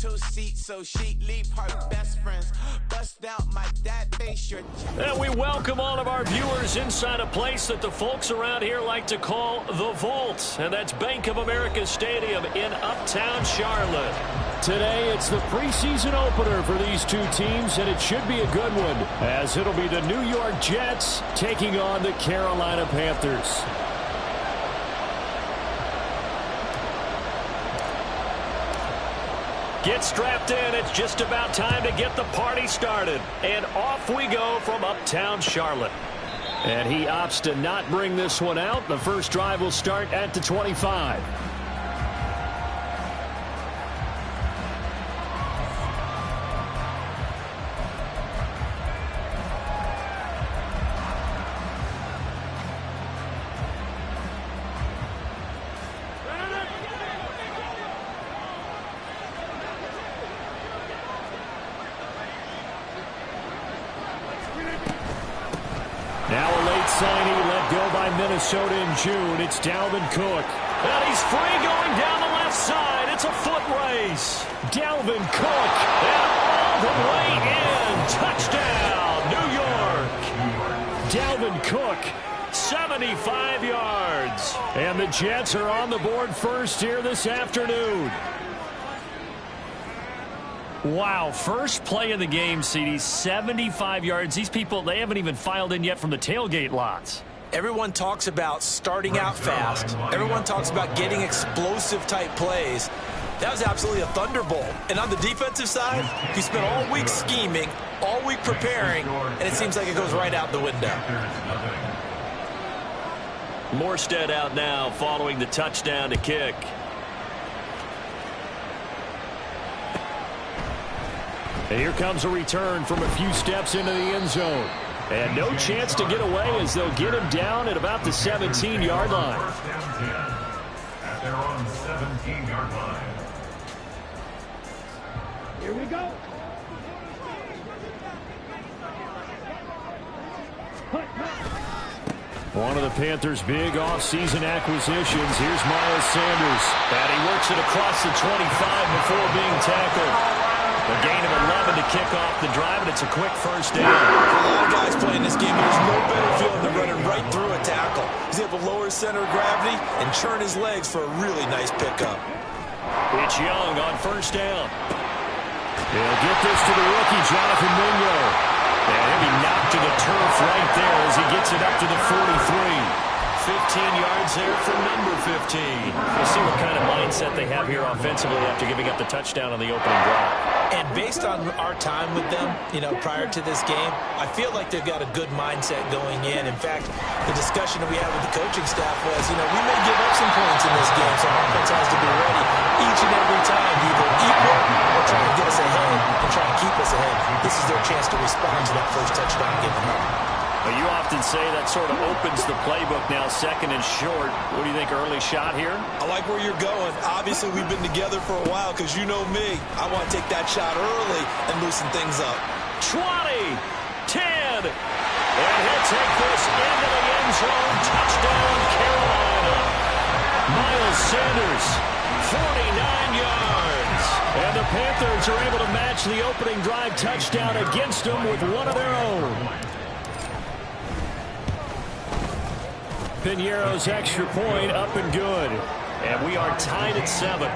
Two seats so she leave her best friends. Bust out my dad face your. And we welcome all of our viewers inside a place that the folks around here like to call the Vault. And that's Bank of America Stadium in Uptown Charlotte. Today, it's the preseason opener for these two teams, and it should be a good one, as it'll be the New York Jets taking on the Carolina Panthers. Get strapped in. It's just about time to get the party started. And off we go from Uptown Charlotte. And he opts to not bring this one out. The first drive will start at the 25. Now a late signing let go by Minnesota in June. It's Dalvin Cook. And he's free going down the left side. It's a foot race. Dalvin Cook. And all the way in. Touchdown, New York. Dalvin Cook, 75 yards. And the Jets are on the board first here this afternoon. Wow, first play of the game, CD, 75 yards. These people, they haven't even filed in yet from the tailgate lots. Everyone talks about starting out fast. Everyone talks about getting explosive-type plays. That was absolutely a thunderbolt. And on the defensive side, he spent all week scheming, all week preparing, and it seems like it goes right out the window. Morstead out now following the touchdown to kick. And here comes a return from a few steps into the end zone. And no chance to get away as they'll get him down at about the 17-yard line. First down 10 at their own 17-yard line. Here we go. One of the Panthers' big offseason acquisitions. Here's Miles Sanders. And he works it across the 25 before being tackled. A gain of 11 to kick off the drive, and it's a quick first down. For a lot of guys playing this game, there's no better feeling than running right through a tackle. He's able to lower his center of gravity and churn his legs for a really nice pickup. It's Young on first down. He'll get this to the rookie, Jonathan Mingo. And he'll be knocked to the turf right there as he gets it up to the 43. 15 yards there for number 15. We'll see what kind of mindset they have here offensively after giving up the touchdown on the opening drive. And based on our time with them, prior to this game, I feel like they've got a good mindset going in. In fact, the discussion that we had with the coaching staff was, we may give up some points in this game, so offense has to be ready each and every time, either equal or try to get us ahead and try to keep us ahead. This is their chance to respond to that first touchdown given up. Well, you often say that sort of opens the playbook now, second and short. What do you think, early shot here? I like where you're going. Obviously, we've been together for a while because you know me. I want to take that shot early and loosen things up. 20, 10, and he'll take this into the end zone. Touchdown, Carolina. Miles Sanders, 49 yards. And the Panthers are able to match the opening drive touchdown against them with one of their own. Piñeiro's extra point up and good. And we are tied at 7.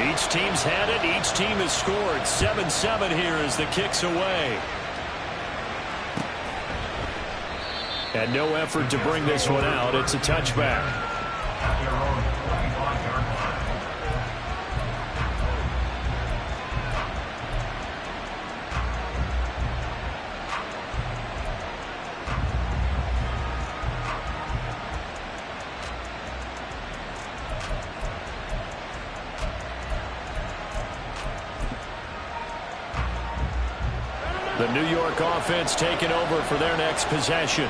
Each team's had it. Each team has scored. 7-7 here as the kick's away. And no effort to bring this one out. It's a touchback. The New York offense taking over for their next possession.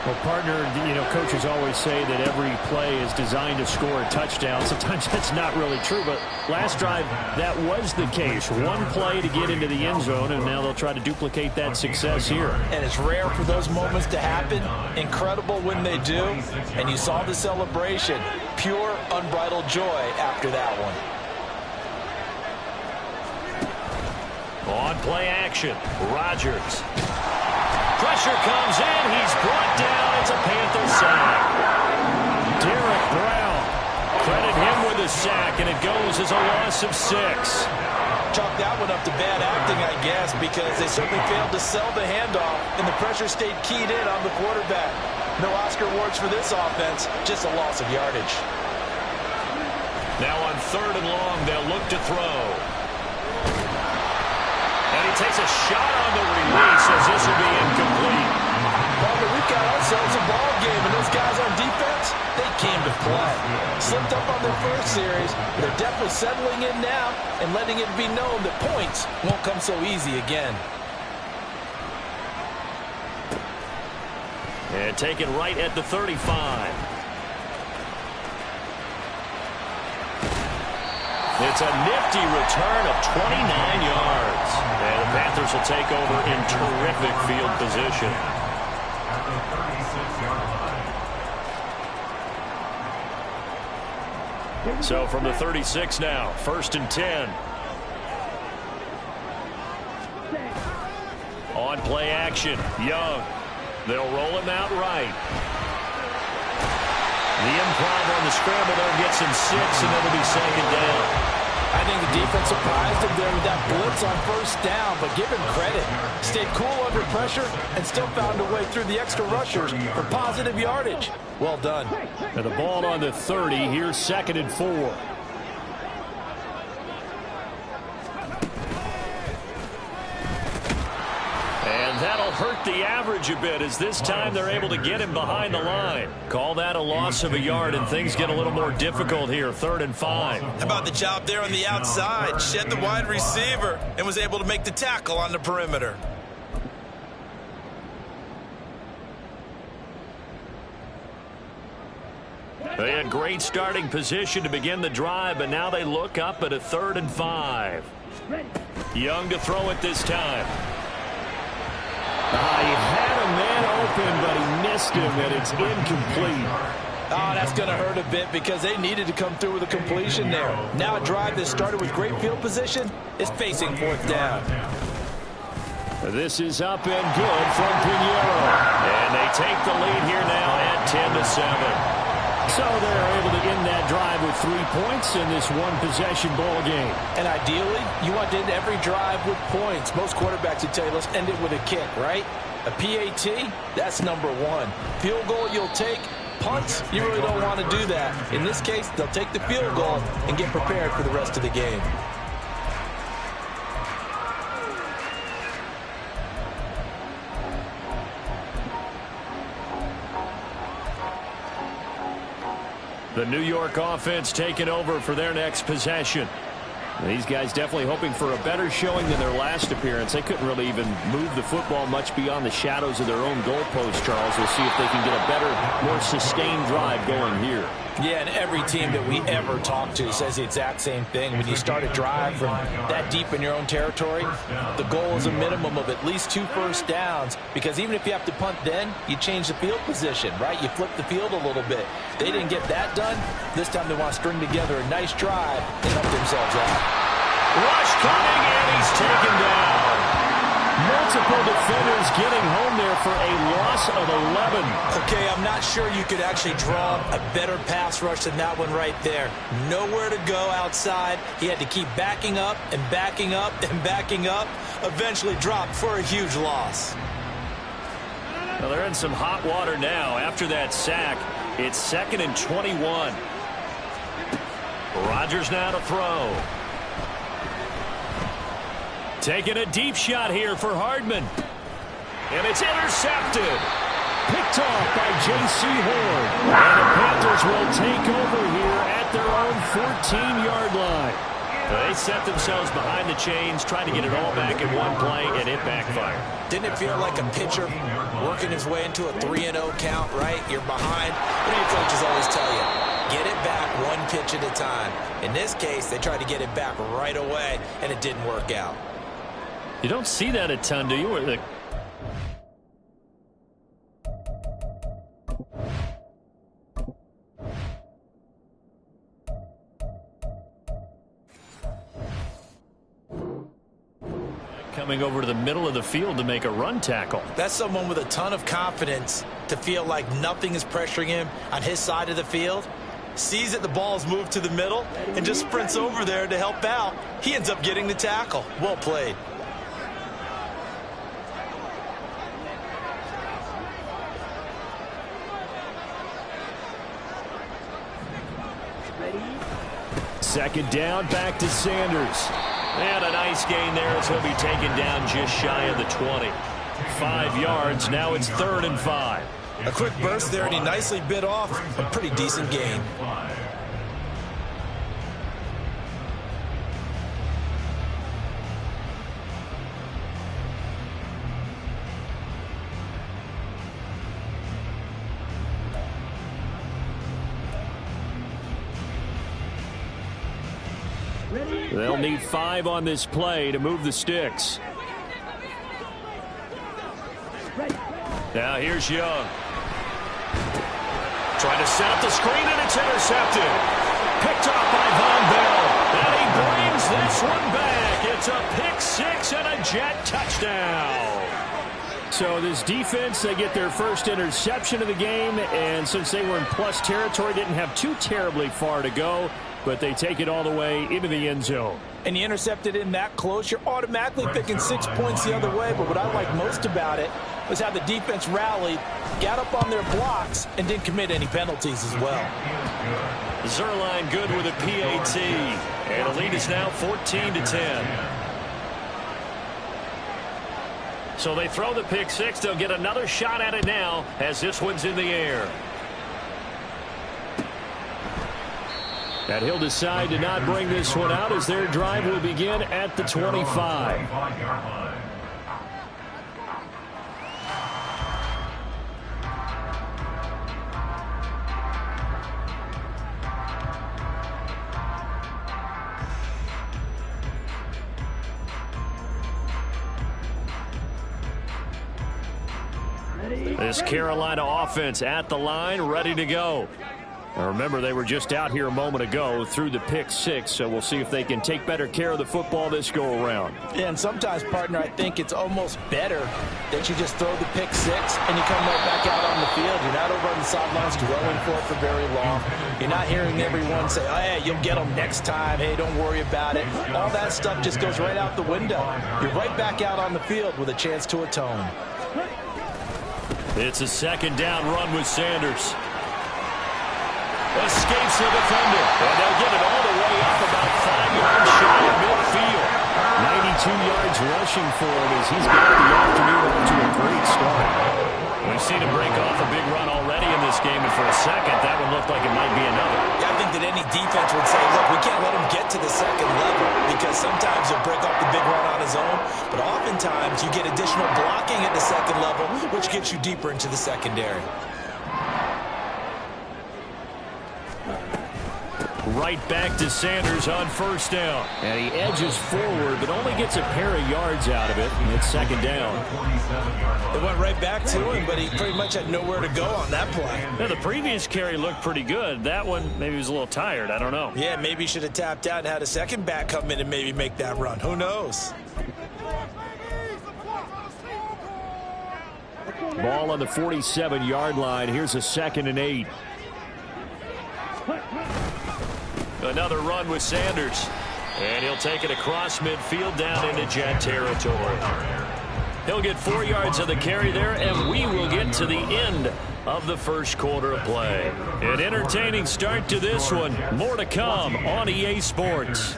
Well, partner, coaches always say that every play is designed to score a touchdown. Sometimes that's not really true, but last drive, that was the case. One play to get into the end zone, and now they'll try to duplicate that success here. And it's rare for those moments to happen. Incredible when they do. And you saw the celebration. pure, unbridled joy after that one. On play action, Rodgers. Pressure comes in. He's brought down. It's a Panther sack. Derek Brown. Credit him with a sack, and it goes as a loss of 6. Chalk that one up to bad acting, I guess, because they certainly failed to sell the handoff, and the pressure stayed keyed in on the quarterback. No Oscar awards for this offense, just a loss of yardage. Now on 3rd and long, they'll look to throw. And he takes a shot on the release as this will be incomplete. Bobby, we've got ourselves a ball game, and those guys on defense, they came to play. Slipped up on their first series, but they're definitely settling in now and letting it be known that points won't come so easy again. And taken right at the 35. It's a nifty return of 29 yards. And the Panthers will take over in terrific field position. At the 36-yard line. So from the 36 now, 1st and 10. On play action, Young. They'll roll him out right. The improv on the scramble there gets him 6, and then it'll be 2nd down. I think the defense surprised him there with that blitz on 1st down, but give him credit. Stayed cool under pressure and still found a way through the extra rushers for positive yardage. Well done. And the ball on the 30. Here's 2nd and 4. And that'll hurt the average a bit, as this time they're able to get him behind the line. Call that a loss of a yard, and things get a little more difficult here. 3rd and 5. How about the job there on the outside? Shed the wide receiver and was able to make the tackle on the perimeter. They had great starting position to begin the drive, but now they look up at a 3rd and 5. Young to throw it this time. He had a man open, but he missed him, and it's incomplete. Oh, that's going to hurt a bit because they needed to come through with a completion there. Now a drive that started with great field position is facing 4th down. This is up and good from Pinheiro. And they take the lead here now at 10-7. So they're able to end that drive with 3 points in this one-possession ball game. And ideally, you want to end every drive with points. Most quarterbacks would tell you, let's end it with a kick, right? A PAT, that's number 1. Field goal you'll take. Punts, you really don't want to do that. In this case, they'll take the field goal and get prepared for the rest of the game. The New York offense taking over for their next possession. These guys definitely hoping for a better showing than their last appearance. They couldn't really even move the football much beyond the shadows of their own goalpost, Charles. We'll see if they can get a better, more sustained drive going here. Yeah, and every team that we ever talk to says the exact same thing. When you start a drive from that deep in your own territory, the goal is a minimum of at least 2 first downs, because even if you have to punt then, you change the field position, right? You flip the field a little bit. They didn't get that done. This time they want to string together a nice drive and help themselves out. Rush coming, and he's taken down. Multiple defenders getting home there for a loss of 11. Okay, I'm not sure you could actually draw a better pass rush than that one right there. Nowhere to go outside. He had to keep backing up and backing up and backing up. Eventually dropped for a huge loss. Well, they're in some hot water now. After that sack, it's 2nd and 21. Rodgers now to throw. Taking a deep shot here for Hardman. And it's intercepted. Picked off by J.C. Horn. And the Panthers will take over here at their own 14-yard line. They set themselves behind the chains, trying to get it all back in one play, and it backfired. Didn't it feel like a pitcher working his way into a 3-0 count, right? You're behind. What do your coaches always tell you? Get it back one pitch at a time. In this case, they tried to get it back right away, and it didn't work out. You don't see that a ton, do you? Coming over to the middle of the field to make a run tackle. That's someone with a ton of confidence to feel like nothing is pressuring him on his side of the field. Sees that the ball is moved to the middle and just sprints over there to help out. He ends up getting the tackle. Well played. Second down, back to Sanders. And a nice gain there as he'll be taken down just shy of the 20. 5 yards, now it's 3rd and 5. A quick burst there, and he nicely bit off a pretty decent gain. They'll need 5 on this play to move the sticks. Now here's Young. Trying to set up the screen, and it's intercepted. Picked off by Von Bell. And he brings this one back. It's a pick 6 and a Jet touchdown. So this defense, they get their first interception of the game, and since they were in plus territory, didn't have too terribly far to go, but they take it all the way into the end zone. And you intercepted in that close, you're automatically picking 6 points the other way, but what I like most about it was how the defense rallied, got up on their blocks, and didn't commit any penalties as well. Zerline good with a PAT, and the lead is now 14-10. So they throw the pick 6. They'll get another shot at it now as this one's in the air. And he'll decide to not bring this one out as their drive will begin at the 25. This Carolina offense at the line, ready to go. Now remember, they were just out here a moment ago through the pick 6, so we'll see if they can take better care of the football this go around. Yeah, and sometimes, partner, I think it's almost better that you just throw the pick 6 and you come right back out on the field. You're not over on the sidelines dwelling for very long. You're not hearing everyone say, oh, hey, you'll get them next time. Hey, don't worry about it. All that stuff just goes right out the window. You're right back out on the field with a chance to atone. It's a second down run with Sanders. Escapes the defender. And they'll get it all the way up about 5 yards shy of midfield. 92 yards rushing for him as he's got the afternoon off to a great start. We've seen him break off a big run already in this game, and for a second, that one looked like it might be another. Yeah, I think that any defense would say, look, we can't let him get to the second level because sometimes he'll break off the big run on his own, but oftentimes you get additional blocking at the second level, which gets you deeper into the secondary. Right back to Sanders on first down. And he edges forward, but only gets a pair of yards out of it. And it's second down. It went right back to him, but he pretty much had nowhere to go on that play. Now, the previous carry looked pretty good. That one, maybe he was a little tired. I don't know. Yeah, maybe he should have tapped out and had a second back come in and maybe make that run. Who knows? Ball on the 47-yard line. Here's a 2nd and 8. Another run with Sanders. And he'll take it across midfield down into Jet territory. He'll get 4 yards of the carry there, and we will get to the end of the first quarter of play. An entertaining start to this one. More to come on EA Sports.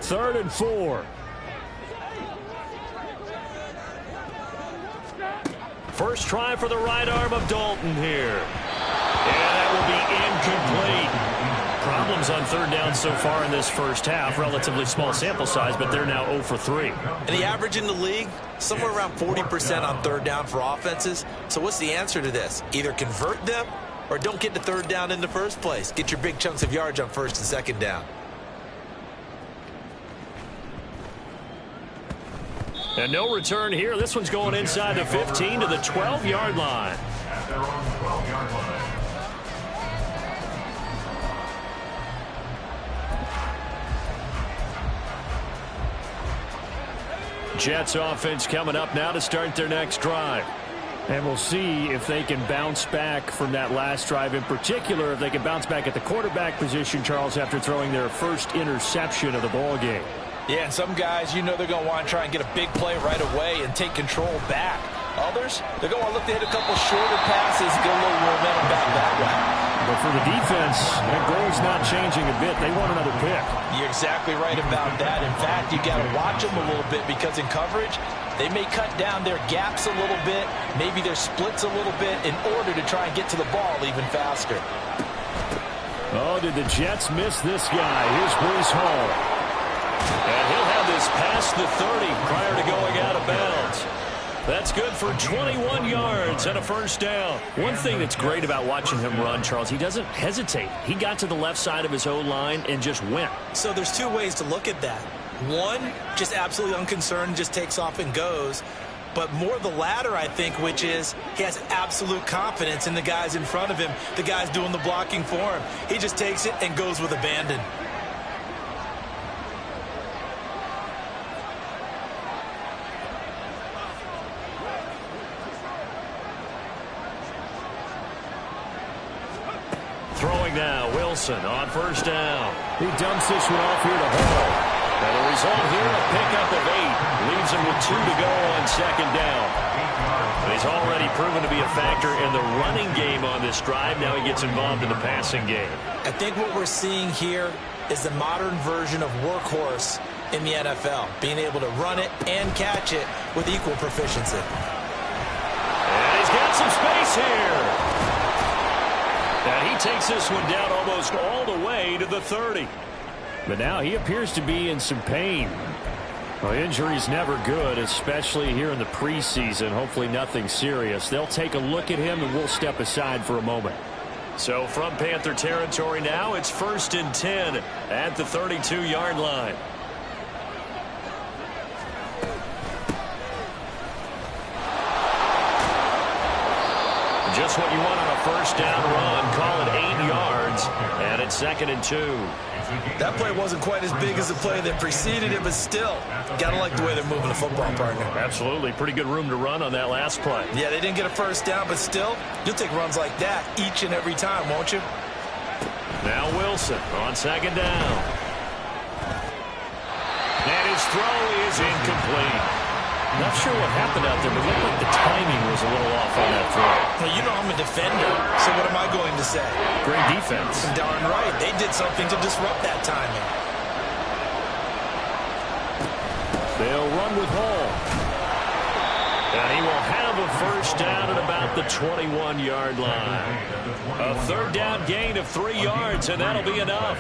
Third and 4. First try for the right arm of Dalton here. And that will be incomplete. Problems on third down so far in this first half. Relatively small sample size, but they're now 0 for 3. And the average in the league, somewhere around 40% on third down for offenses. So what's the answer to this? Either convert them or don't get to third down in the first place. Get your big chunks of yards on first and second down. And no return here. This one's going inside the 15 to the 12-yard line. At their own 12-yard line. Jets offense coming up now to start their next drive. And we'll see if they can bounce back from that last drive. In particular, if they can bounce back at the quarterback position, Charles, after throwing their first interception of the ball game. Yeah, and some guys, they're going to want to try and get a big play right away and take control back. Others, they're going to look to hit a couple shorter passes, get a little momentum back that way. But for the defense, their goal's not changing a bit. They want another pick. You're exactly right about that. In fact, you got to watch them a little bit because in coverage, they may cut down their gaps a little bit, maybe their splits a little bit in order to try and get to the ball even faster. Oh, did the Jets miss this guy? Here's Breece Hall. And he'll have this past the 30 prior to going out of bounds. That's good for 21 yards and a first down. One thing that's great about watching him run, Charles, he doesn't hesitate. He got to the left side of his O-line and just went. So there's two ways to look at that. One, just absolutely unconcerned, just takes off and goes. But more the latter, I think, which is he has absolute confidence in the guys in front of him, the guys doing the blocking for him. He just takes it and goes with abandon. Throwing now, Wilson on first down. He dumps this one off here to Hall. And the result here, a pickup of 8. Leaves him with 2 to go on second down. And he's already proven to be a factor in the running game on this drive. Now he gets involved in the passing game. I think what we're seeing here is the modern version of workhorse in the NFL. Being able to run it and catch it with equal proficiency. And he's got some space here. And he takes this one down almost all the way to the 30. But now he appears to be in some pain. Well, injury's never good, especially here in the preseason. Hopefully nothing serious. They'll take a look at him, and we'll step aside for a moment. So from Panther territory now, it's 1st and 10 at the 32-yard line. Just what you want on a first down run. Call it 8 yards, and it's 2nd and 2. That play wasn't quite as big as the play that preceded it, but still, gotta like the way they're moving the football, partner. Absolutely. Pretty good room to run on that last play. Yeah, they didn't get a first down, but still, you'll take runs like that each and every time, won't you? Now Wilson on 2nd down. And his throw is incomplete. Not sure what happened out there, but it looked like the timing was a little off on that throw. Well, you know I'm a defender, so what am I going to say? Great defense. Darn right. They did something to disrupt that timing. They'll run with Hall. And he will have a first down at about the 21-yard line. A 3rd down gain of 3 yards, and that'll be enough.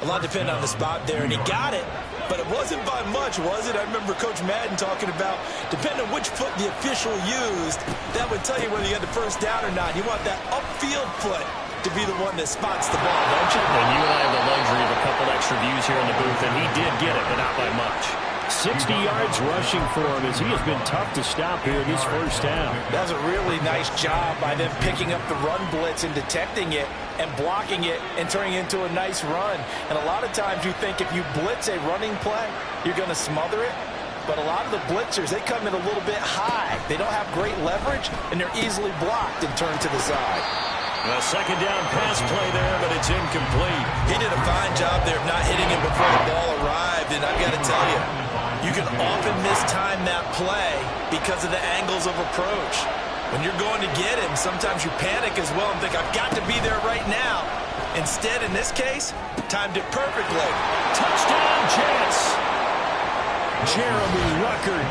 A lot depended on the spot there, and he got it. But it wasn't by much, was it? I remember Coach Madden talking about, depending on which foot the official used, that would tell you whether you had the first down or not. You want that upfield foot to be the one that spots the ball, don't you? And you and I have the luxury of a couple extra views here in the booth, and he did get it, but not by much. 60 yards rushing for him as he has been tough to stop here this first down. That was a really nice job by them picking up the run blitz and detecting it and blocking it and turning it into a nice run. And a lot of times you think if you blitz a running play, you're going to smother it. But a lot of the blitzers, they come in a little bit high. They don't have great leverage, and they're easily blocked and turned to the side. A 2nd down pass play there, but it's incomplete. He did a fine job there of not hitting him before the ball arrived, and I've got to tell you, you can often mistime that play because of the angles of approach. When you're going to get him, sometimes you panic as well and think, I've got to be there right now. Instead, in this case, timed it perfectly. Touchdown, Jets. Jeremy Ruckert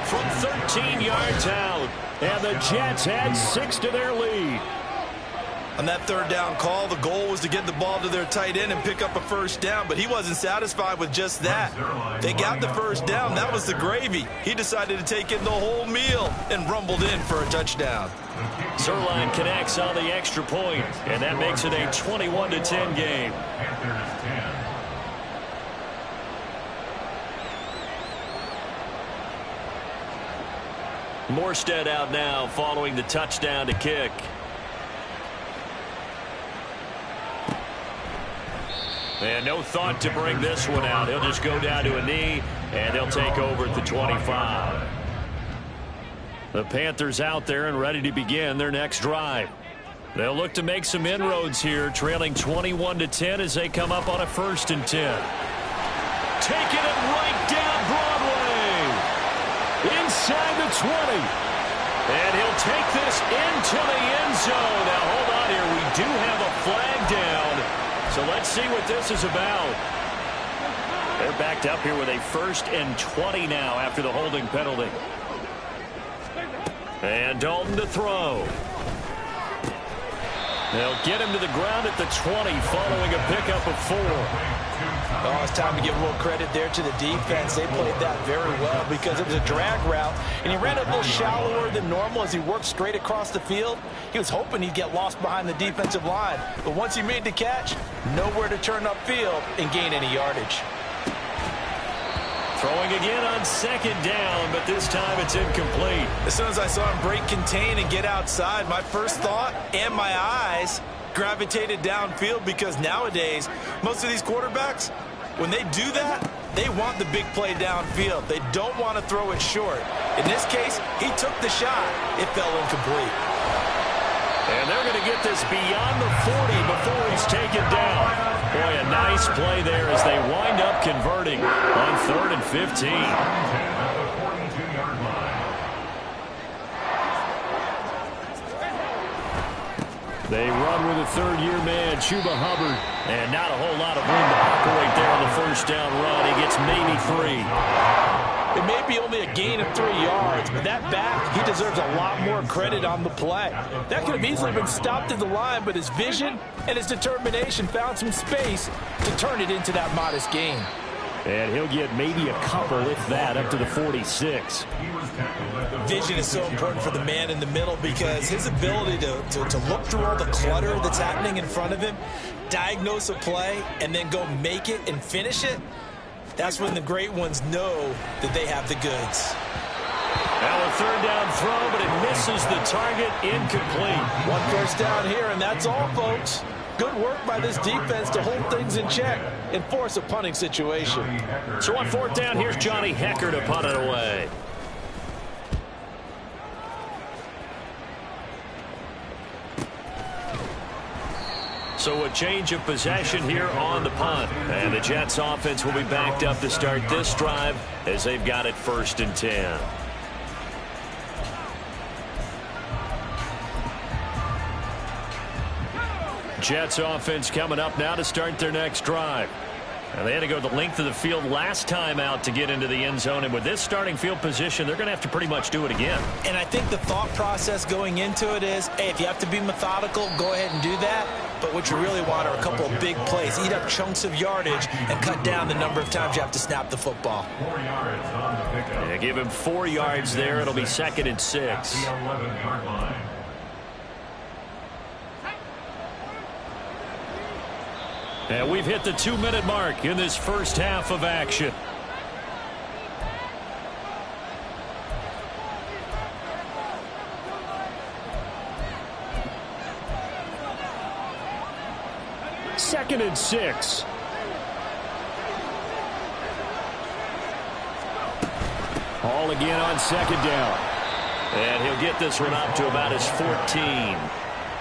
from 13 yards out. And the Jets add 6 to their lead. On that 3rd down call, the goal was to get the ball to their tight end and pick up a first down, but he wasn't satisfied with just that. They got the first down. That was the gravy. He decided to take in the whole meal and rumbled in for a touchdown. Zerline connects on the extra point, and that makes it a 21-10 game. Morstead out now following the touchdown to kick. And no thought to bring this one out. He'll just go down to a knee And they'll take over at the 25. The Panthers out there and ready to begin their next drive. They'll look to make some inroads here, trailing 21-10 as they come up on a 1st and 10. Taking it right down Broadway. Inside the 20. And he'll take this into the end zone. Now, hold on here. We do have a flag down. So let's see what this is about. They're backed up here with a 1st and 20 now after the holding penalty. And Dalton to throw. They'll get him to the ground at the 20 following a pickup of 4. Oh, it's time to give a little credit there to the defense. They played that very well because it was a drag route, and he ran a little shallower than normal as he worked straight across the field. He was hoping he'd get lost behind the defensive line, but once he made the catch, nowhere to turn upfield and gain any yardage. Throwing again on 2nd down, but this time it's incomplete. As soon as I saw him break contain and get outside, my first thought and my eyes gravitated downfield because nowadays, most of these quarterbacks, when they do that, they want the big play downfield. They don't want to throw it short. In this case, he took the shot. It fell incomplete. And they're going to get this beyond the 40 before he's taken down. Boy, a nice play there as they wind up converting on 3rd and 15. They run with a 3rd-year man, Chuba Hubbard. And not a whole lot of room to operate there on the 1st down run. He gets maybe 3. It may be only a gain of 3 yards, but that back, he deserves a lot more credit on the play. That could have easily been stopped at the line, but his vision and his determination found some space to turn it into that modest gain. And he'll get maybe a couple, if that, up to the 46. Vision is so important for the man in the middle because his ability to look through all the clutter that's happening in front of him, diagnose a play, and then go make it and finish it, that's when the great ones know that they have the goods. Now a 3rd down throw, but it misses the target, incomplete. 1 first down here, and that's all, folks. Good work by this defense to hold things in check and force a punting situation. So on 4th down, here's Johnny Hecker to punt it away. So a change of possession here on the punt. And the Jets offense will be backed up to start this drive as they've got it 1st and 10. Jets offense coming up now to start their next drive. And they had to go the length of the field last time out to get into the end zone. And with this starting field position, they're going to have to pretty much do it again. And I think the thought process going into it is, hey, if you have to be methodical, go ahead and do that. But what you really want are a couple of big plays. Eat up chunks of yardage and cut down the number of times you have to snap the football. 4 yards on the pickup. Yeah, give him 4 yards there. It'll be 2nd and 6. The 11-yard line. And we've hit the 2-minute mark in this first half of action. Second and 6. All again on 2nd down. And he'll get this one up to about his 14.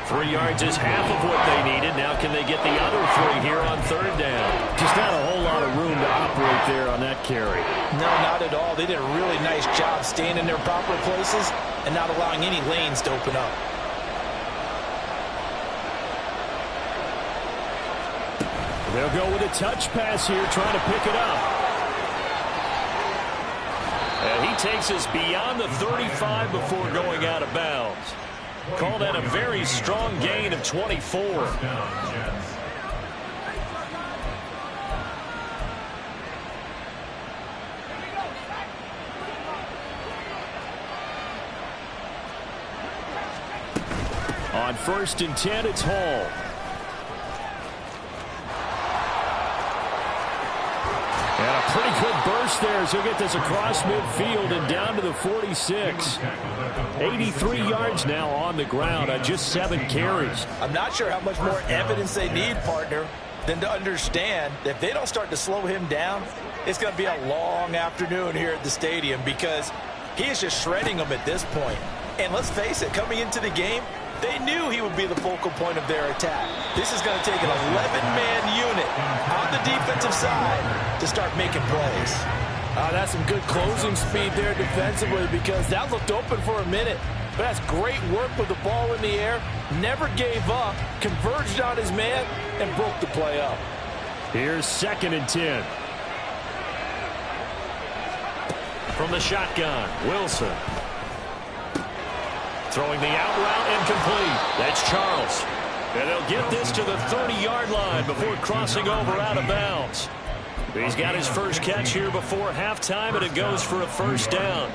3 yards is half of what they needed. Now can they get the other 3 here on 3rd down? Just not a whole lot of room to operate there on that carry. No, not at all. They did a really nice job staying in their proper places and not allowing any lanes to open up. They'll go with a touch pass here, trying to pick it up. And he takes us beyond the 35 before going out of bounds. Call that a very strong gain of 24. On 1st and 10, it's Hall. And a pretty good burst there as he'll get this across midfield and down to the 46. 83 yards now on the ground on just 7 carries. I'm not sure how much more evidence they need, partner, than to understand that if they don't start to slow him down, it's going to be a long afternoon here at the stadium because he is just shredding them at this point. And let's face it, coming into the game, they knew he would be the focal point of their attack. This is going to take an 11-man unit on the defensive side to start making plays. That's some good closing speed there defensively because that looked open for a minute. But that's great work with the ball in the air. Never gave up, converged on his man, and broke the play up. Here's 2nd and 10. From the shotgun, Wilson. Throwing the out route incomplete. That's Charles. And they'll get this to the 30-yard line before crossing over out of bounds. He's got his first catch here before halftime, and it goes for a first down.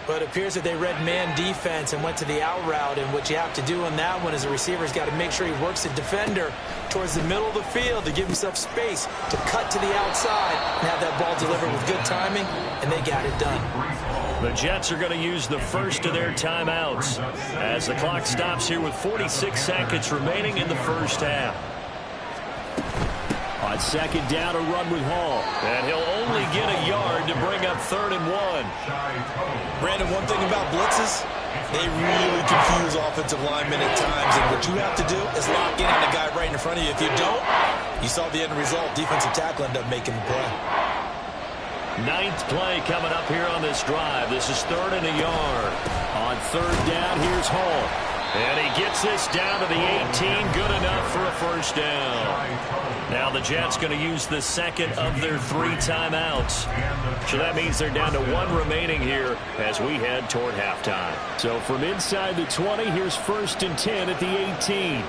But it appears that they read man defense and went to the out route, and what you have to do on that one is the receiver's got to make sure he works the defender towards the middle of the field to give himself space to cut to the outside and have that ball delivered with good timing, and they got it done. The Jets are going to use the first of their timeouts as the clock stops here with 46 seconds remaining in the first half. On 2nd down, a run with Hall. And he'll only get a yard to bring up 3rd and 1. Brandon, one thing about blitzes, they really confuse offensive linemen at times. And what you have to do is lock in on the guy right in front of you. If you don't, you saw the end result. Defensive tackle ended up making the play. 9th play coming up here on this drive. This is 3rd and a yard. On 3rd down, here's Hall. And he gets this down to the 18. Good enough for a first down. Now the Jets going to use the 2nd of their 3 timeouts. So that means they're down to 1 remaining here as we head toward halftime. So from inside the 20, here's 1st and 10 at the 18.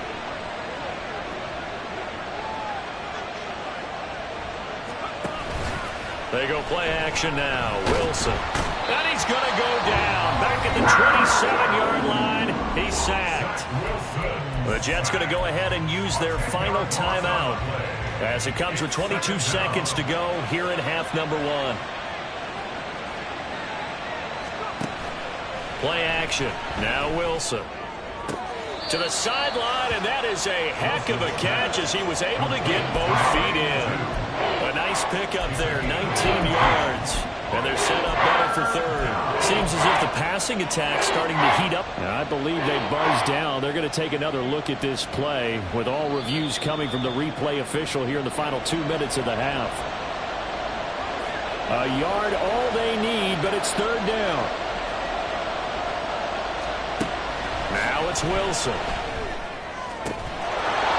They go play action now. Wilson. And he's going to go down. Back at the 27-yard line. He's sacked. The Jets going to go ahead and use their final timeout as it comes with 22 seconds to go here in half number 1. Play action. Now Wilson. To the sideline, and that is a heck of a catch as he was able to get both feet in. A nice pickup there, 19 yards. And they're set up better for 3rd. Seems as if the passing attack's starting to heat up. I believe they buzzed down. They're going to take another look at this play with all reviews coming from the replay official here in the final 2 minutes of the half. A yard all they need, but it's 3rd down. Now it's Wilson.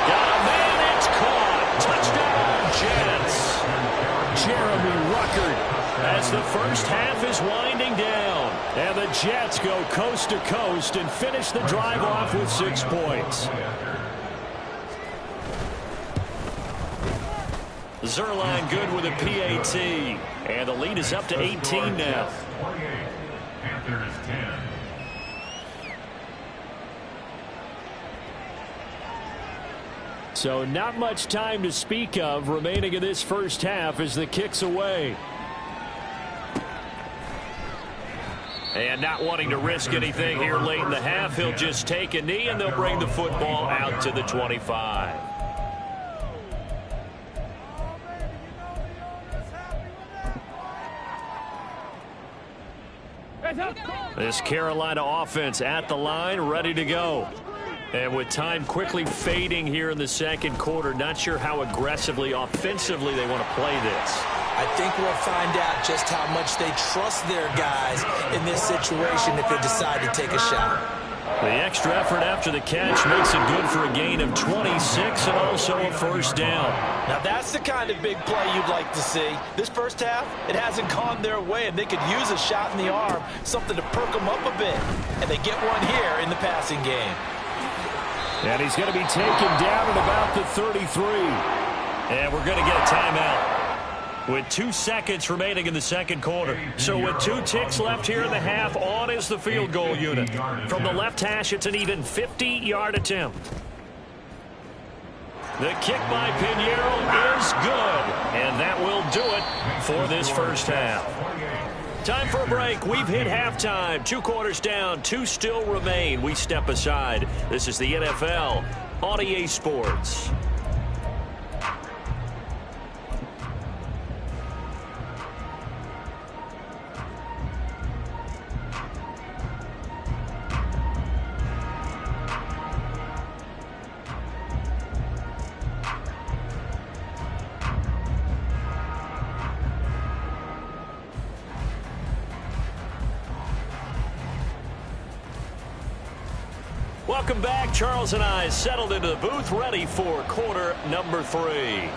Got a man, it's caught. Touchdown, Jets. Jeremy Ruckert. As the first half is winding down. And the Jets go coast to coast and finish the drive off with 6 points. Zerline good with a PAT. And the lead is up to 18 now. So not much time to speak of remaining in this first half as the kick's away. And not wanting to risk anything here late in the half, he'll just take a knee and they'll bring the football out to the 25. This Carolina offense at the line, ready to go. And with time quickly fading here in the 2nd quarter, not sure how aggressively, offensively they want to play this. I think we'll find out just how much they trust their guys in this situation if they decide to take a shot. The extra effort after the catch makes it good for a gain of 26 and also a first down. Now that's the kind of big play you'd like to see. This first half, it hasn't gone their way, and they could use a shot in the arm, something to perk them up a bit. And they get one here in the passing game. And he's going to be taken down at about the 33. And we're going to get a timeout with 2 seconds remaining in the 2nd quarter. So with 2 ticks left here in the half, on is the field goal unit. From the left hash, it's an even 50-yard attempt. The kick by Pinheiro is good. And that will do it for this first half. Time for a break. We've hit halftime. 2 quarters down, 2 still remain. We step aside. This is the NFL on EA Sports. Welcome back. Charles and I settled into the booth, ready for quarter number 3.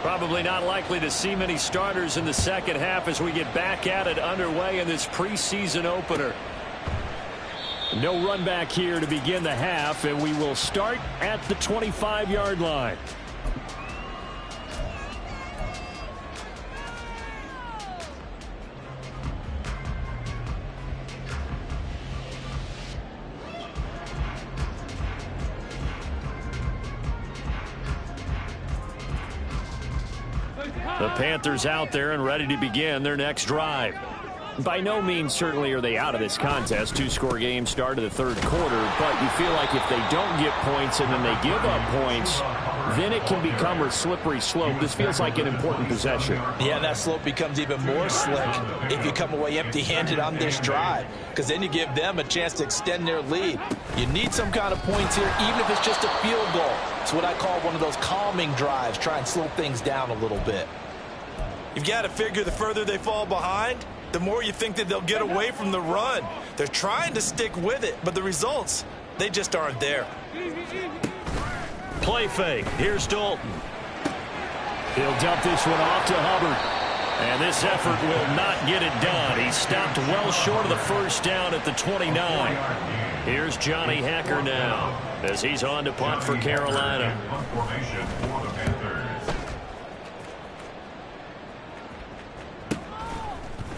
Probably not likely to see many starters in the second half as we get back at it underway in this preseason opener. No run back here to begin the half, and we will start at the 25-yard line. The Panthers out there and ready to begin their next drive. By no means certainly are they out of this contest. 2-score game start of the third quarter, but you feel like if they don't get points and then they give up points, then it can become a slippery slope. This feels like an important possession. Yeah, that slope becomes even more slick if you come away empty-handed on this drive, because then you give them a chance to extend their lead. You need some kind of points here, even if it's just a field goal. It's what I call one of those calming drives, try and slow things down a little bit. You've got to figure the further they fall behind, the more you think that they'll get away from the run. They're trying to stick with it, but the results, they just aren't there. Play fake. Here's Dalton. He'll dump this one off to Hubbard. And this effort will not get it done. He stopped well short of the first down at the 29. Here's Johnny Hacker now as he's on to punt for Carolina.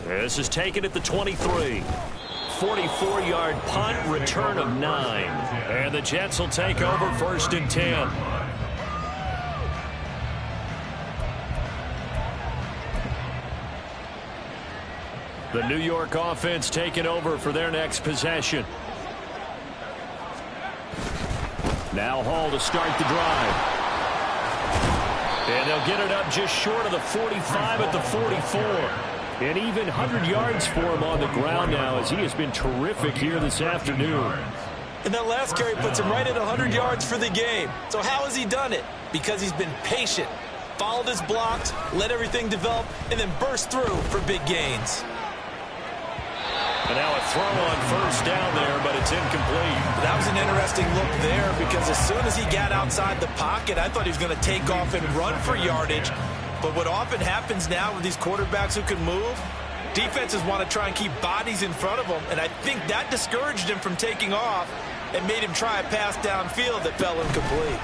This is taken at the 23. 44-yard punt, return of 9. And the Jets will take over 1st and 10. The New York offense taking over for their next possession. Now Hall to start the drive. And they'll get it up just short of the 45 at the 44. And even 100 yards for him on the ground now as he has been terrific here this afternoon. And that last carry puts him right at 100 yards for the game. So how has he done it? Because he's been patient, followed his blocks, let everything develop, and then burst through for big gains. And now a throw on first down there, but it's incomplete. That was an interesting look there because as soon as he got outside the pocket, I thought he was going to take off and run for yardage. But what often happens now with these quarterbacks who can move, defenses want to try and keep bodies in front of them, and I think that discouraged him from taking off and made him try a pass downfield that fell incomplete.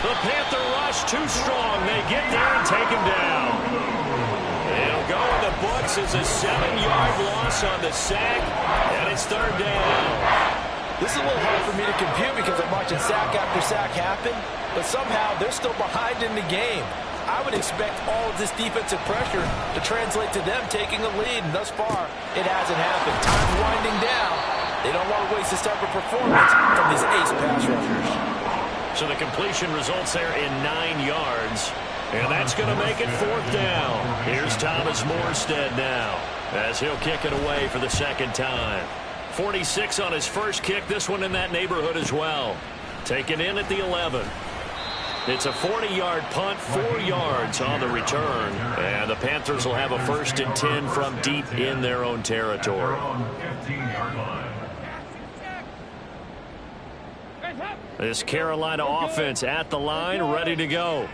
The Panther rush too strong. They get there and take him down. It'll go in the books as a 7-yard loss on the sack, and it's 3rd down. This is a little hard for me to compute because I'm watching sack after sack happen, but somehow they're still behind in the game. I would expect all of this defensive pressure to translate to them taking a lead, and thus far, it hasn't happened. Time's winding down. They don't want to waste this type of performance from these ace pass rushers. So the completion results there in 9 yards, and that's going to make it 4th down. Here's Thomas Morstead now as he'll kick it away for the second time. 46 on his first kick, this one in that neighborhood as well. Taken in at the 11. It's a 40-yard punt, 4 yards on the return. And the Panthers will have a 1st and 10 from deep in their own territory. This Carolina offense at the line, ready to go.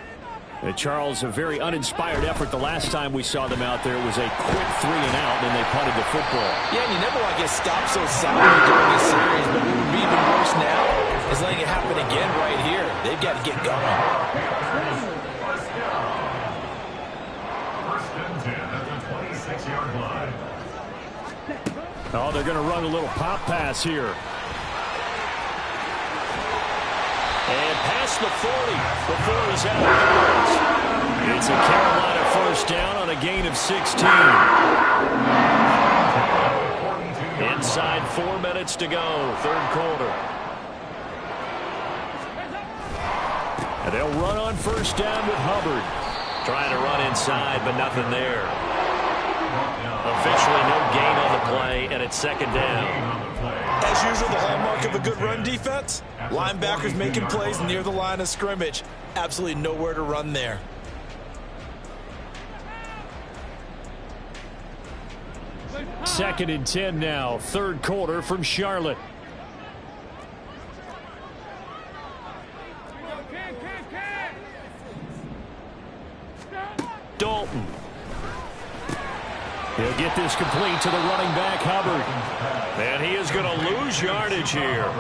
And Charles, a very uninspired effort the last time we saw them out there. It was a quick 3 and out, and they punted the football. Yeah, and you never want to get stopped so soundly during this series, but what would be even worse now is letting it happen again right here. They've got to get going. 1st and 10 at the 26-yard line. Oh, they're going to run a little pop pass here. And past the 40 before he's out of bounds. It's a Carolina 1st down on a gain of 16. Inside 4 minutes to go, 3rd quarter. And they'll run on 1st down with Hubbard. Trying to run inside, but nothing there. Officially no gain on the play, and it's 2nd down. As usual, the hallmark of a good run defense, linebackers making plays near the line of scrimmage. Absolutely nowhere to run there. 2nd and 10 now, third quarter from Charlotte. Dalton. He'll get this complete to the running back, Hubbard. And he is going to lose yardage here.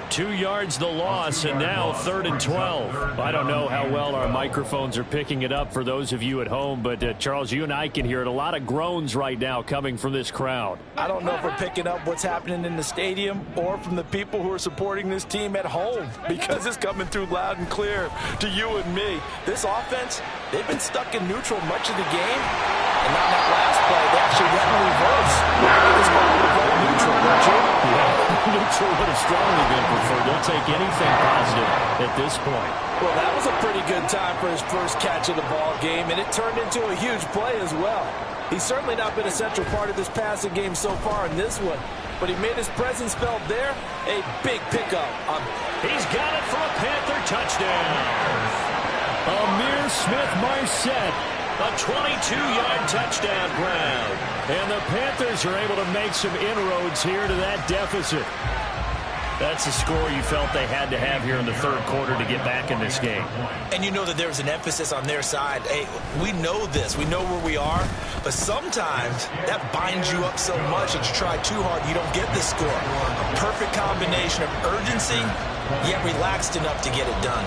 2 yards the loss, and now 3rd and 12. I don't know how well our microphones are picking it up for those of you at home, but Charles, you and I can hear it. A lot of groans right now coming from this crowd. I don't know if we're picking up what's happening in the stadium or from the people who are supporting this team at home, because it's coming through loud and clear to you and me. This offense, they've been stuck in neutral much of the game, and on that last play, they actually went in reverse. This ball would have gone neutral, don't you? Yeah, neutral would have strongly been preferred. They'll take anything positive at this point. Well, that was a pretty good time for his first catch of the ball game, and it turned into a huge play as well. He's certainly not been a central part of this passing game so far in this one, but he made his presence felt there. A big pickup. He's got it for a Panther touchdown. Amir Smith-Marset, a 22-yard touchdown grab. And the Panthers are able to make some inroads here to that deficit. That's a score you felt they had to have here in the third quarter to get back in this game. And you know that there was an emphasis on their side. Hey, we know this. We know where we are. But sometimes that binds you up so much that you try too hard, you don't get the score. A perfect combination of urgency, yet relaxed enough to get it done.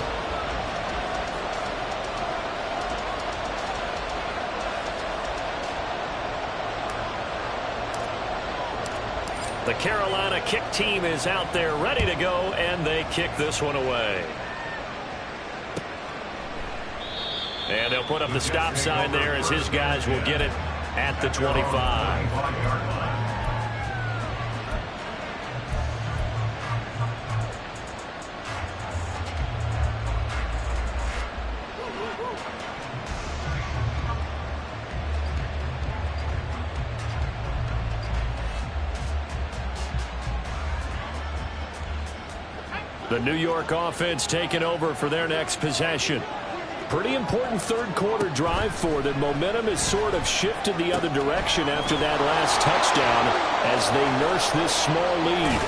The Carolina kick team is out there ready to go, and they kick this one away. And they'll put up the stop sign there as his guys will get it at the 25. The New York offense taking over for their next possession. Pretty important third quarter drive for them. Momentum has sort of shifted the other direction after that last touchdown as they nurse this small lead.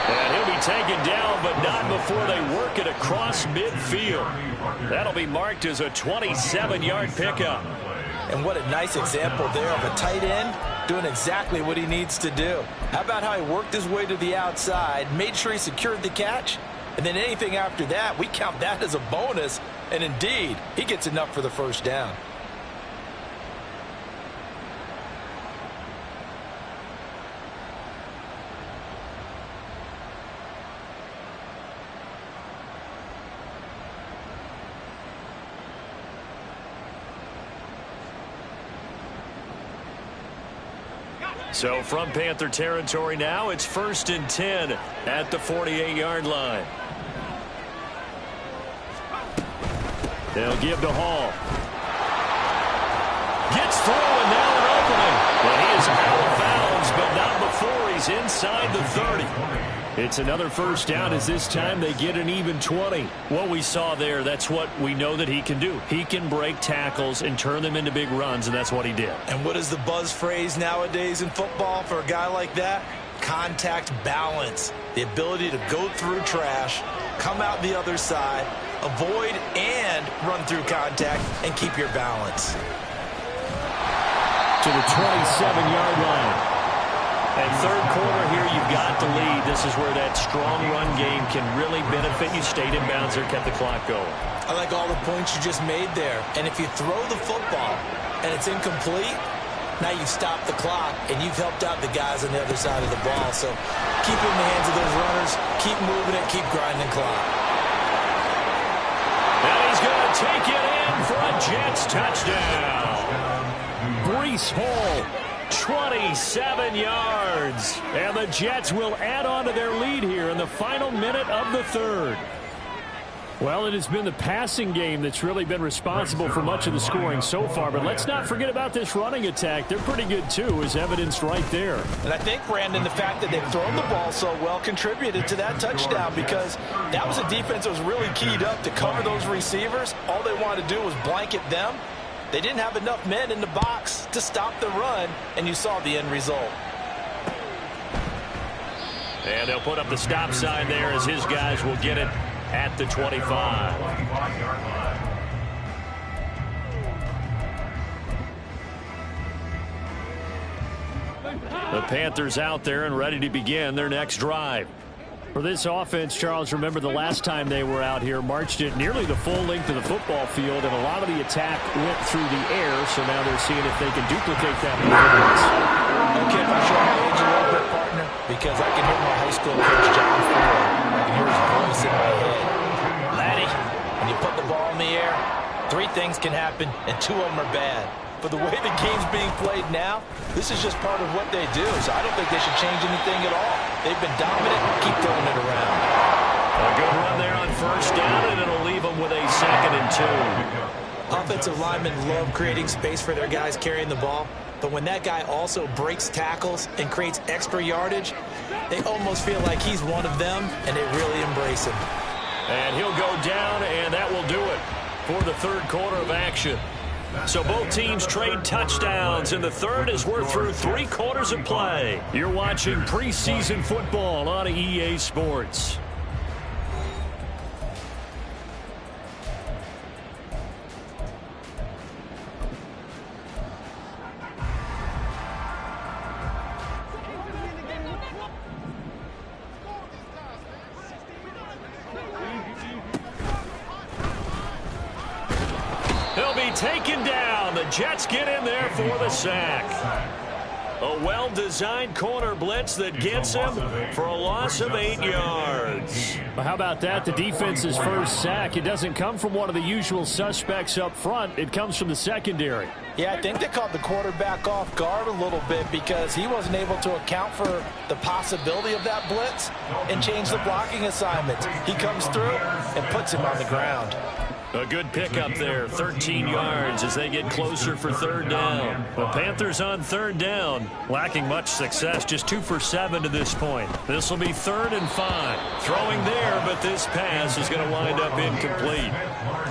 And he'll be taken down, but not before they work it across midfield. That'll be marked as a 27-yard pickup. And what a nice example there of a tight end doing exactly what he needs to do. How about how he worked his way to the outside, made sure he secured the catch, and then anything after that, we count that as a bonus, and indeed, he gets enough for the first down. So from Panther territory now, it's 1st and 10 at the 48-yard line. They'll give to Hall. Gets through, and now an opening. And he is out of bounds, but not before he's inside the 30. It's another first down as this time they get an even 20. What we saw there, that's what we know that he can do. He can break tackles and turn them into big runs, and that's what he did. And what is the buzz phrase nowadays in football for a guy like that? Contact balance. The ability to go through trash, come out the other side, avoid and run through contact, and keep your balance. To the 27-yard line. And third quarter here, you've got the lead. This is where that strong run game can really benefit you. Stayed in bounds there, kept the clock going. I like all the points you just made there. And if you throw the football and it's incomplete, now you've stopped the clock and you've helped out the guys on the other side of the ball. So keep it in the hands of those runners. Keep moving it. Keep grinding clock. And he's going to take it in for a Jets touchdown. Breece Hall, 27 yards. And the Jets will add on to their lead here in the final minute of the third. Well, it has been the passing game that's really been responsible for much of the scoring so far. But let's not forget about this running attack. They're pretty good, too, as evidenced right there. And I think, Brandon, the fact that they've thrown the ball so well contributed to that touchdown, because that was a defense that was really keyed up to cover those receivers. All they wanted to do was blanket them They didn't have enough men in the box to stop the run, and you saw the end result. And they'll put up the stop sign there as his guys will get it at the 25. The Panthers out there and ready to begin their next drive. For this offense, Charles, remember the last time they were out here, marched it nearly the full length of the football field, and a lot of the attack went through the air, so now they're seeing if they can duplicate that performance. Okay, if I show my age a little bit, partner, because I can hear my high school coach, John Ford. I can hear his voice in my head. Laddie, when you put the ball in the air, 3 things can happen, and 2 of them are bad. But the way the game's being played now, this is just part of what they do. So I don't think they should change anything at all. They've been dominant. Keep throwing it around. A good run there on first down, and it'll leave them with a 2nd and 2. Offensive linemen love creating space for their guys carrying the ball. But when that guy also breaks tackles and creates extra yardage, they almost feel like he's one of them, and they really embrace him. And he'll go down, and that will do it for the 3rd quarter of action. So both teams trade touchdowns in the 3rd as we're through 3 quarters of play. You're watching preseason football on EA Sports. He'll be taken down. The Jets get in there for the sack. A well-designed corner blitz that gets him for a loss of 8 yards. Well, how about that? The defense's first sack. It doesn't come from one of the usual suspects up front. It comes from the secondary. Yeah, I think they caught the quarterback off guard a little bit because he wasn't able to account for the possibility of that blitz and change the blocking assignment. He comes through and puts him on the ground. A good pickup there, 13 yards as they get closer for 3rd down. The Panthers on 3rd down, lacking much success, just 2 for 7 to this point. This will be 3rd and 5. Throwing there, but this pass is going to wind up incomplete.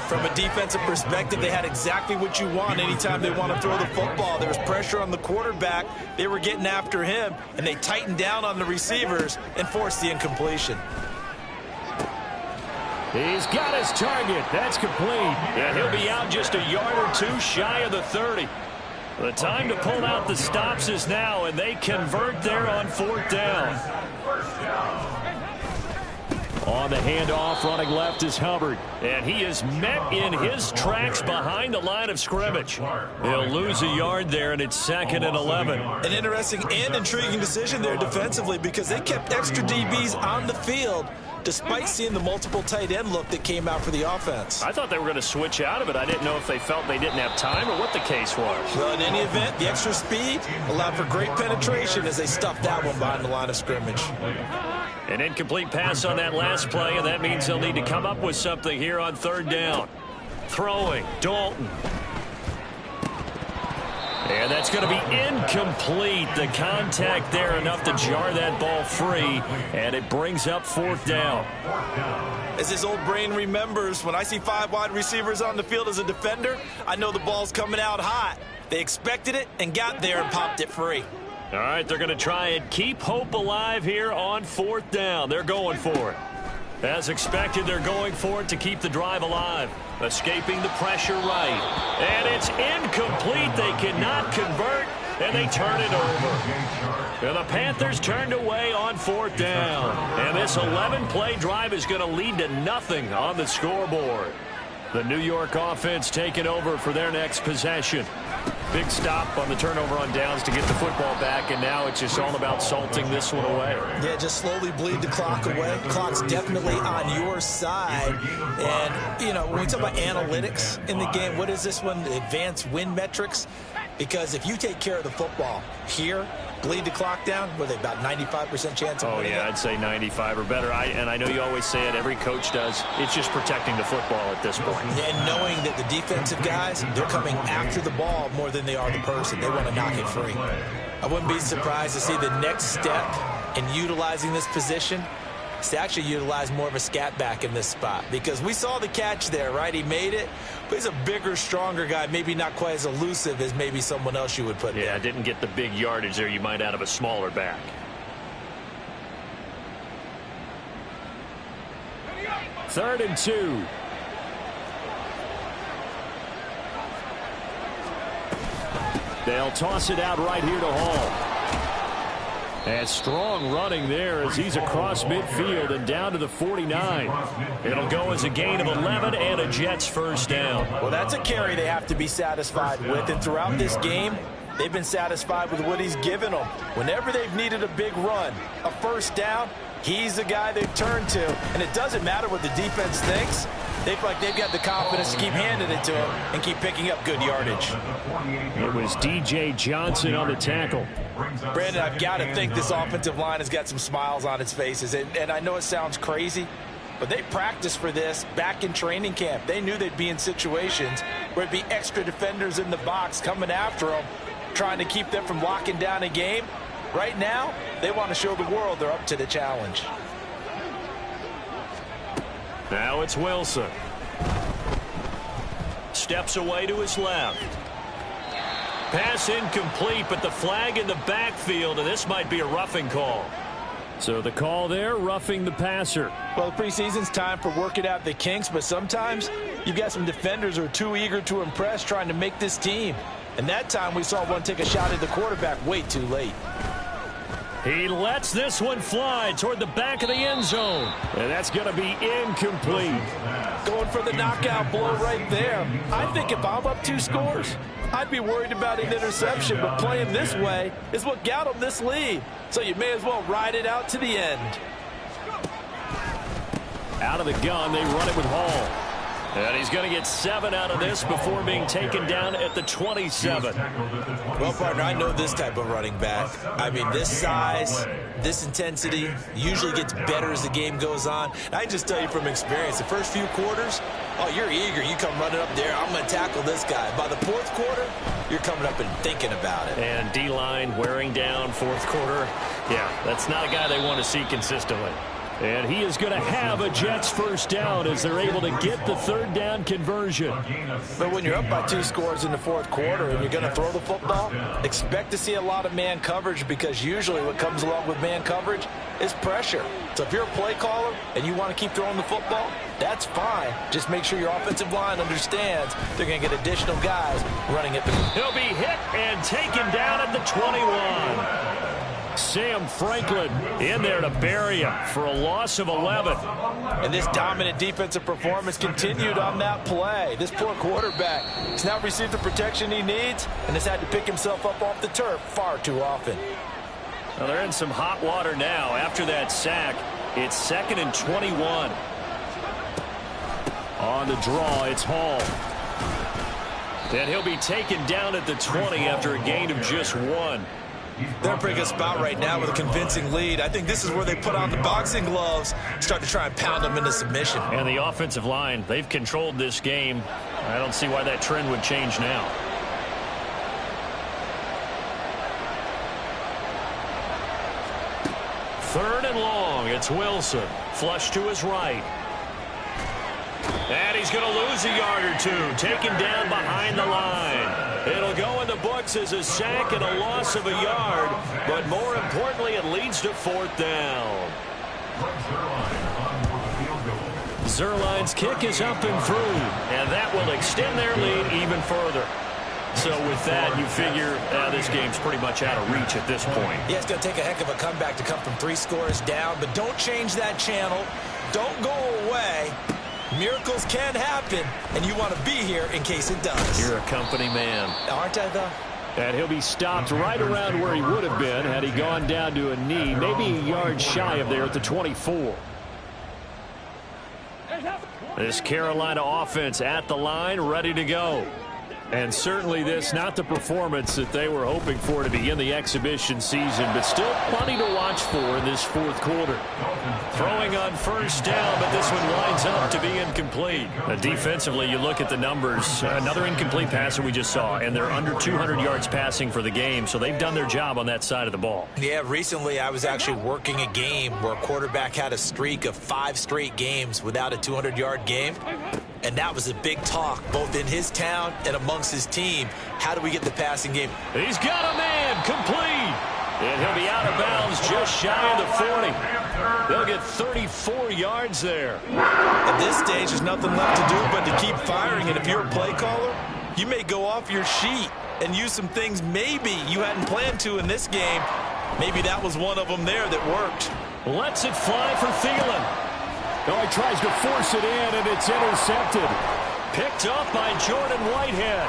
From a defensive perspective, they had exactly what you want anytime they want to throw the football. There was pressure on the quarterback. They were getting after him, and they tightened down on the receivers and forced the incompletion. He's got his target. That's complete. And he'll be out just a yard or 2 shy of the 30. The time to pull out the stops is now, and they convert there on 4th down. On the handoff, running left is Hubbard. And he is met in his tracks behind the line of scrimmage. He'll lose a yard there, and it's 2nd and 11. An interesting and intriguing decision there defensively because they kept extra DBs on the field despite seeing the multiple tight end look that came out for the offense. I thought they were going to switch out of it. I didn't know if they felt they didn't have time or what the case was. Well, in any event, the extra speed allowed for great penetration as they stuffed that one behind the line of scrimmage. An incomplete pass on that last play, and that means they'll need to come up with something here on 3rd down. Throwing, Dalton. And that's going to be incomplete. The contact there enough to jar that ball free, and it brings up 4th down. As his old brain remembers, when I see 5 wide receivers on the field as a defender, I know the ball's coming out hot. They expected it and got there and popped it free. All right, they're going to try and keep hope alive here on 4th down. They're going for it. As expected, they're going for it to keep the drive alive. Escaping the pressure right. And it's incomplete. They cannot convert, and they turn it over. And the Panthers turned away on 4th down. And this 11-play drive is going to lead to nothing on the scoreboard. The New York offense taking over for their next possession. Big stop on the turnover on downs to get the football back, and now it's just all about salting this one away. Yeah, just slowly bleed the clock away. Clock's definitely on your side. And, you know, when we talk about analytics in the game, what is this one? The advanced win metrics? Because if you take care of the football here, bleed the clock down, with about 95% chance of winning. Oh, yeah, I'd say 95 or better. And I know you always say it, every coach does. It's just protecting the football at this point. And knowing that the defensive guys, they're coming after the ball more than they are the person. They want to knock it free. I wouldn't be surprised to see the next step in utilizing this position is to actually utilize more of a scat back in this spot, because we saw the catch there, right? He made it, but he's a bigger, stronger guy, maybe not quite as elusive as maybe someone else you would put there. Yeah, didn't get the big yardage there you might out of a smaller back. Third and 2. They'll toss it out right here to Hall. And strong running there as he's across midfield and down to the 49. It'll go as a gain of 11 and a Jets first down. Well, that's a carry they have to be satisfied with. And throughout this game, they've been satisfied with what he's given them. Whenever they've needed a big run, a first down, he's the guy they've turned to. And it doesn't matter what the defense thinks. They feel like they've got the confidence to keep handing it to him and keep picking up good yardage. It was DJ Johnson on the tackle. Brandon, I've got to think this offensive line has got some smiles on its faces. And I know it sounds crazy, but they practiced for this back in training camp. They knew they'd be in situations where it'd be extra defenders in the box coming after them, trying to keep them from locking down a game. Right now, they want to show the world they're up to the challenge. Now it's Wilson. Steps away to his left. Pass incomplete, but the flag in the backfield, and this might be a roughing call. So the call there, roughing the passer. Well, the preseason's time for working out the kinks, but sometimes you've got some defenders who are too eager to impress trying to make this team. And that time we saw one take a shot at the quarterback way too late. He lets this one fly toward the back of the end zone. And that's going to be incomplete. Going for the knockout blow right there. I think if I'm up 2 scores, I'd be worried about an interception, but playing this way is what got them this lead. So you may as well ride it out to the end. Out of the gun, they run it with Hall. And he's going to get 7 out of this before being taken down at the 27. Well, partner, I know this type of running back. I mean, this size, this intensity usually gets better as the game goes on. And I just tell you from experience, the first few quarters, oh, you're eager. You come running up there, I'm going to tackle this guy. By the 4th quarter, you're coming up and thinking about it. And D-line wearing down 4th quarter. Yeah, that's not a guy they want to see consistently. And he is going to have a Jets first down as they're able to get the 3rd down conversion. But when you're up by 2 scores in the 4th quarter and you're going to throw the football, expect to see a lot of man coverage, because usually what comes along with man coverage is pressure. So if you're a play caller and you want to keep throwing the football, that's fine. Just make sure your offensive line understands they're going to get additional guys running it. He'll be hit and taken down at the 21. Sam Franklin in there to bury him for a loss of 11. And this dominant defensive performance continued on that play. This poor quarterback has now received the protection he needs and has had to pick himself up off the turf far too often. Well, they're in some hot water now. After that sack, it's 2nd and 21. On the draw, it's Hall. And he'll be taken down at the 20 after a gain of just 1. They're in a pretty good spot right now with a convincing lead. I think this is where they put on the boxing gloves, start to try and pound them into submission. And the offensive line, they've controlled this game. I don't see why that trend would change now. Third and long, it's Wilson. Flush to his right. And he's going to lose a yard or 2, taken down behind the line. It'll go in the books as a sack and a loss of a yard, but more importantly, it leads to 4th down. Zerline's kick is up and through, and that will extend their lead even further. So with that, you figure this game's pretty much out of reach at this point. Yeah, it's going to take a heck of a comeback to come from 3 scores down, but don't change that channel. Don't go away. Miracles can happen, and you want to be here in case it does. You're a company man. Aren't I, though? And he'll be stopped right around where he would have been had he gone down to a knee, maybe a yard shy of there at the 24. This Carolina offense at the line, ready to go. And certainly this, not the performance that they were hoping for to begin the exhibition season, but still plenty to watch for in this fourth quarter. Throwing on first down, but this one lines up to be incomplete. Defensively, you look at the numbers. Another incomplete passer we just saw, and they're under 200 yards passing for the game, so they've done their job on that side of the ball. Yeah, recently I was actually working a game where a quarterback had a streak of 5 straight games without a 200-yard game. And that was a big talk, both in his town and amongst his team. How do we get the passing game? He's got a man, complete. And he'll be out of bounds just shy of the 40. They'll get 34 yards there. At this stage, there's nothing left to do but to keep firing. And if you're a play caller, you may go off your sheet and use some things maybe you hadn't planned to in this game. Maybe that was one of them there that worked. Lets it fly for Thielen. Oh, he tries to force it in, and it's intercepted. Picked up by Jordan Whitehead.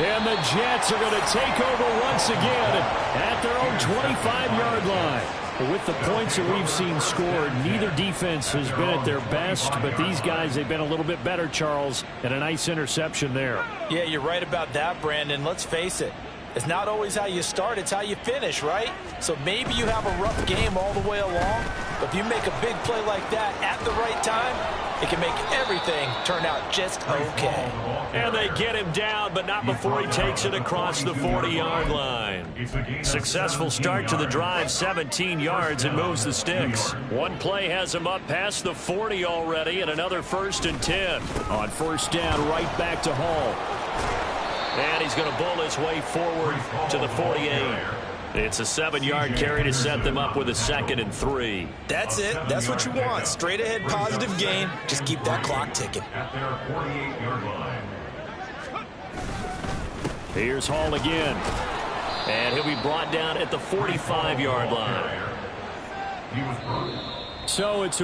And the Jets are going to take over once again at their own 25-yard line. With the points that we've seen scored, neither defense has been at their best, but these guys, they've been a little bit better, Charles, and a nice interception there. Yeah, you're right about that, Brandon. Let's face it. It's not always how you start, it's how you finish, right? So maybe you have a rough game all the way along, but if you make a big play like that at the right time, it can make everything turn out just okay. And they get him down, but not before he takes it across the 40-yard line. Successful start to the drive, 17 yards, and moves the sticks. One play has him up past the 40 already, and another 1st and 10. On first down, right back to Hall. And he's going to bull his way forward to the 48. It's a 7-yard carry to set them up with a 2nd and 3. That's it. That's what you want. Straight ahead positive gain. Just keep that clock ticking. At their 48-yard line. Here's Hall again. And he'll be brought down at the 45-yard line. He was brought. So it's a